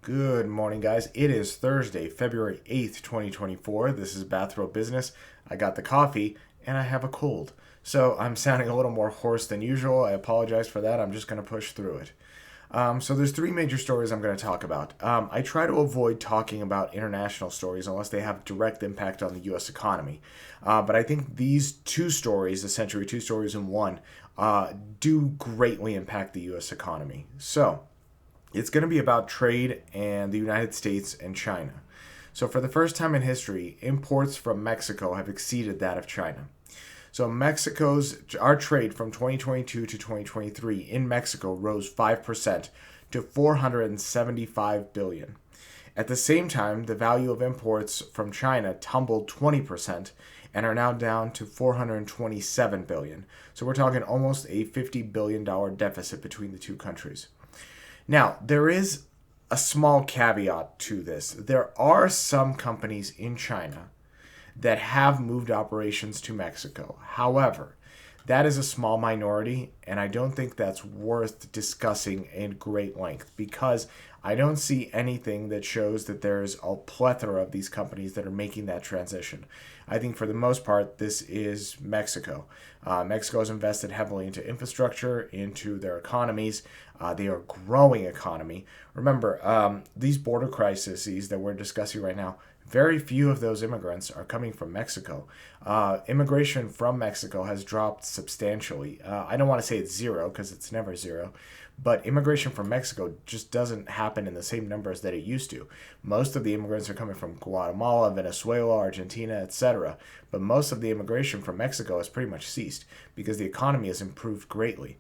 Good morning, guys. It is Thursday, February 8th, 2024. This is Bathrobe Business. I got the coffee and I have a cold. So I'm sounding a little more hoarse than usual. I apologize for that. I'm just going to push through it. So there's three major stories I'm going to talk about. I try to avoid talking about international stories unless they have direct impact on the U.S. economy. But I think these two stories, essentially two stories in one, do greatly impact the U.S. economy. So it's going to be about trade and the United States and China. So for the first time in history, imports from Mexico have exceeded that of China. So our trade from 2022 to 2023 in Mexico rose 5% to 475 billion. At the same time, the value of imports from China tumbled 20% and are now down to 427 billion. So we're talking almost a $50 billion deficit between the two countries. Now, there is a small caveat to this. There are some companies in China that have moved operations to Mexico. However, that is a small minority, and I don't think that's worth discussing in great length because I don't see anything that shows that there's a plethora of these companies that are making that transition. I think for the most part, this is Mexico. Mexico has invested heavily into infrastructure, into their economies. They are a growing economy. Remember, these border crises that we're discussing right now, very few of those immigrants are coming from Mexico. Immigration from Mexico has dropped substantially. I don't want to say it's zero because it's never zero, but immigration from Mexico just doesn't happen in the same numbers that it used to. Most of the immigrants are coming from Guatemala, Venezuela, Argentina, etc. But most of the immigration from Mexico has pretty much ceased because the economy has improved greatly.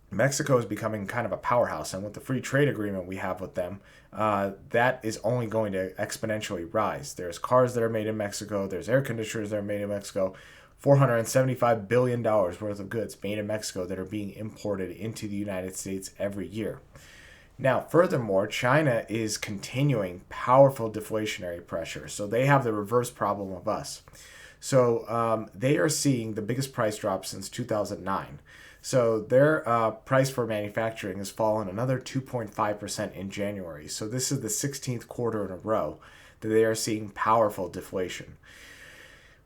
Mexico is becoming kind of a powerhouse, and with the free trade agreement we have with them, that is only going to exponentially rise. There's cars that are made in Mexico, there's air conditioners that are made in Mexico, $475 billion worth of goods made in Mexico that are being imported into the United States every year. Now, furthermore, China is continuing powerful deflationary pressure, so they have the reverse problem of us. So they are seeing the biggest price drop since 2009. So their price for manufacturing has fallen another 2.5% in January. So this is the 16th quarter in a row that they are seeing powerful deflation.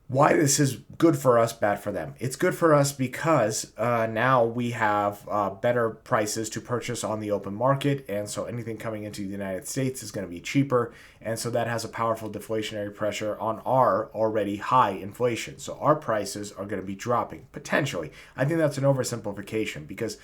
Why this is good for us, bad for them? It's good for us because now we have better prices to purchase on the open market, and so anything coming into the United States is going to be cheaper, and so that has a powerful deflationary pressure on our already high inflation. So our prices are going to be dropping, potentially. I think that's an oversimplification because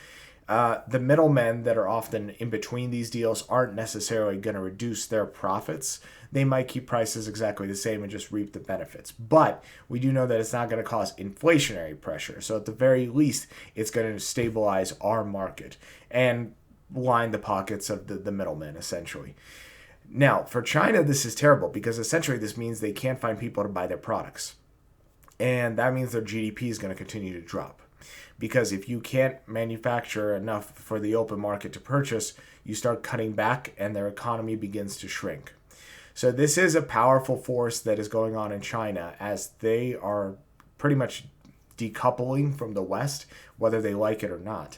the middlemen that are often in between these deals aren't necessarily going to reduce their profits. They might keep prices exactly the same and just reap the benefits. But we do know that it's not going to cause inflationary pressure. So at the very least, it's going to stabilize our market and line the pockets of the middlemen, essentially. Now, for China, this is terrible because essentially this means they can't find people to buy their products. And that means their GDP is going to continue to drop. Because if you can't manufacture enough for the open market to purchase, you start cutting back and their economy begins to shrink. So this is a powerful force that is going on in China as they are pretty much decoupling from the West, whether they like it or not.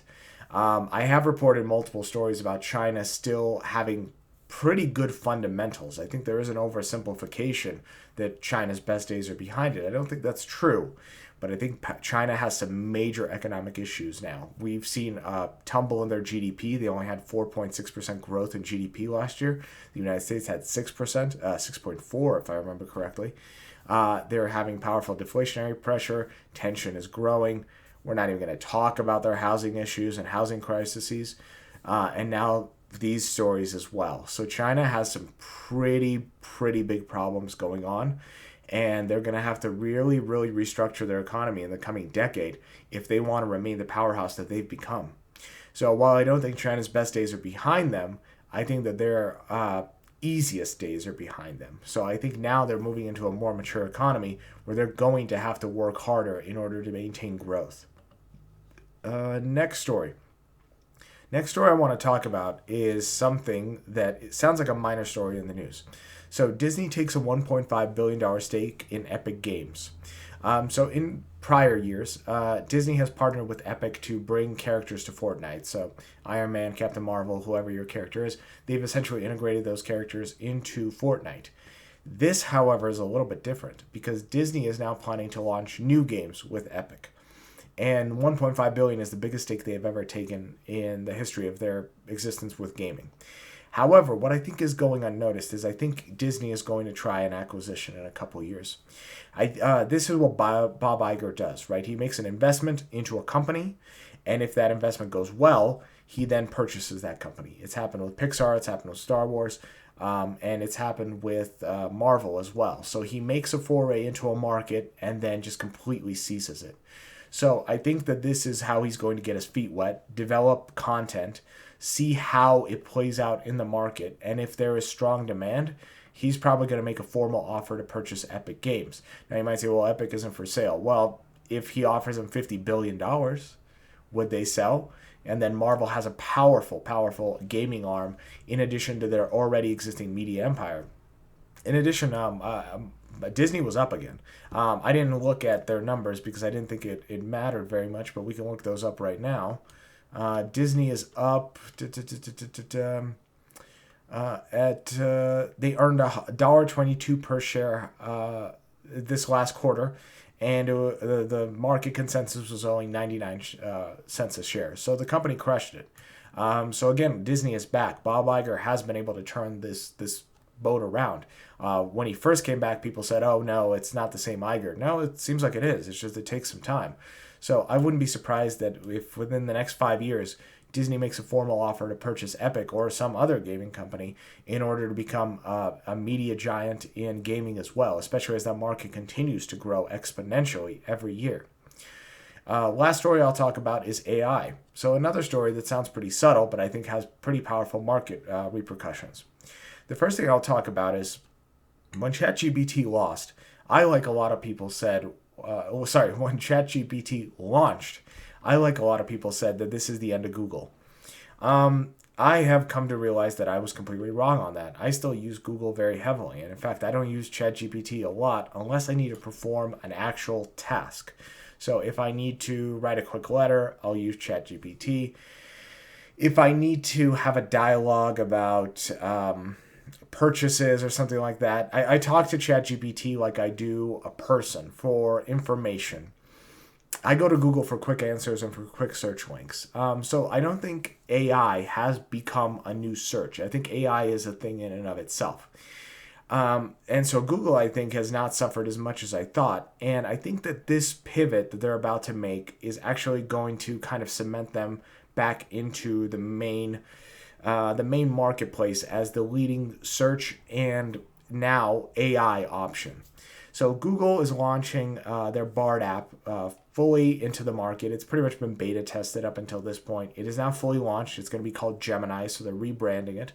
I have reported multiple stories about China still having pretty good fundamentals. I think there is an oversimplification that China's best days are behind it. I don't think that's true. But I think China has some major economic issues now. We've seen a tumble in their GDP. They only had 4.6% growth in GDP last year. The United States had 6%, 6.4% if I remember correctly. They're having powerful deflationary pressure. Tension is growing. We're not even going to talk about their housing issues and housing crises. And now these stories as well. So China has some pretty big problems going on. And they're going to have to really restructure their economy in the coming decade if they want to remain the powerhouse that they've become. So while I don't think China's best days are behind them, I think that their easiest days are behind them. So I think now they're moving into a more mature economy where they're going to have to work harder in order to maintain growth. Next story. Next story I want to talk about is something that it sounds like a minor story in the news. So Disney takes a $1.5 billion stake in Epic Games. So in prior years, Disney has partnered with Epic to bring characters to Fortnite. So Iron Man, Captain Marvel, whoever your character is, they've essentially integrated those characters into Fortnite. This, however, is a little bit different because Disney is now planning to launch new games with Epic. And 1.5 billion is the biggest stake they have ever taken in the history of their existence with gaming. However, what I think is going unnoticed is I think Disney is going to try an acquisition in a couple years. This is what Bob Iger does, right? He makes an investment into a company, and if that investment goes well, he then purchases that company. It's happened with Pixar, it's happened with Star Wars, and it's happened with Marvel as well. So he makes a foray into a market and then just completely seizes it. So I think that this is how he's going to get his feet wet, develop content, see how it plays out in the market, and if there is strong demand, he's probably going to make a formal offer to purchase Epic Games. Now you might say, well, Epic isn't for sale. Well, if he offers them $50 billion, would they sell? And then Marvel has a powerful, powerful gaming arm in addition to their already existing media empire. In addition, Disney was up again. I didn't look at their numbers because I didn't think it mattered very much, but we can look those up right now. Disney is up at they earned $1.22 per share this last quarter, and the market consensus was only 99 cents a share. So the company crushed it. So again, Disney is back. Bob Iger has been able to turn this boat around. When he first came back, people said, "Oh no, it's not the same Iger." No, it seems like it is. It's just it takes some time. So I wouldn't be surprised that if within the next 5 years, Disney makes a formal offer to purchase Epic or some other gaming company in order to become a media giant in gaming as well, especially as that market continues to grow exponentially every year. Last story I'll talk about is AI. So another story that sounds pretty subtle, but I think has pretty powerful market repercussions. The first thing I'll talk about is when ChatGPT lost, I, like a lot of people said, when ChatGPT launched, I, like a lot of people said that this is the end of Google. I have come to realize that I was completely wrong on that. I still use Google very heavily. And in fact, I don't use ChatGPT a lot unless I need to perform an actual task. So if I need to write a quick letter, I'll use ChatGPT. If I need to have a dialogue about purchases or something like that, I talk to ChatGPT like I do a person for information. I go to Google for quick answers and for quick search links. So I don't think AI has become a new search. I think AI is a thing in and of itself. And so Google, I think, has not suffered as much as I thought. And I think that this pivot that they're about to make is actually going to kind of cement them back into the main marketplace as the leading search and now AI option. So Google is launching their Bard app fully into the market. It's pretty much been beta tested up until this point. It is now fully launched. It's going to be called Gemini, so they're rebranding it.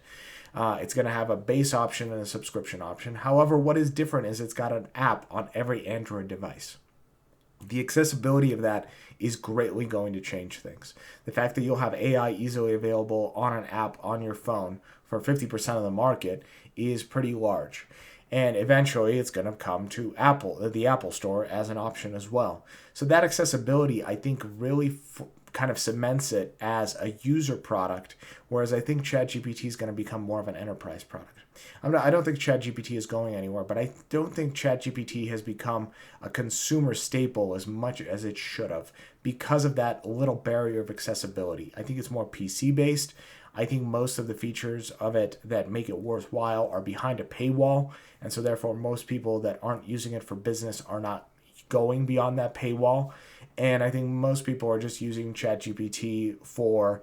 It's going to have a base option and a subscription option. However, what is different is it's got an app on every Android device. The accessibility of that is greatly going to change things. The fact that you'll have AI easily available on an app on your phone for 50% of the market is pretty large. And eventually it's going to come to the Apple Store as an option as well. So that accessibility, I think, really kind of cements it as a user product, whereas I think ChatGPT is going to become more of an enterprise product. I don't think ChatGPT is going anywhere, but I don't think ChatGPT has become a consumer staple as much as it should have because of that little barrier of accessibility. I think it's more PC-based. I think most of the features of it that make it worthwhile are behind a paywall, and so therefore most people that aren't using it for business are not going beyond that paywall. And I think most people are just using ChatGPT for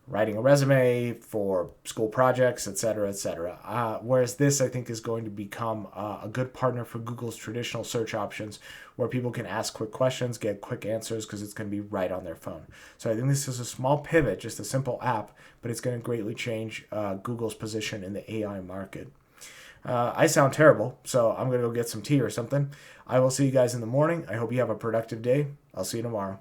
writing a resume, for school projects, etc., etc. Whereas this, I think, is going to become a good partner for Google's traditional search options, where people can ask quick questions, get quick answers, because it's going to be right on their phone. So I think this is a small pivot, just a simple app, but it's going to greatly change Google's position in the AI market. I sound terrible, so I'm going to go get some tea or something. I will see you guys in the morning. I hope you have a productive day. I'll see you tomorrow.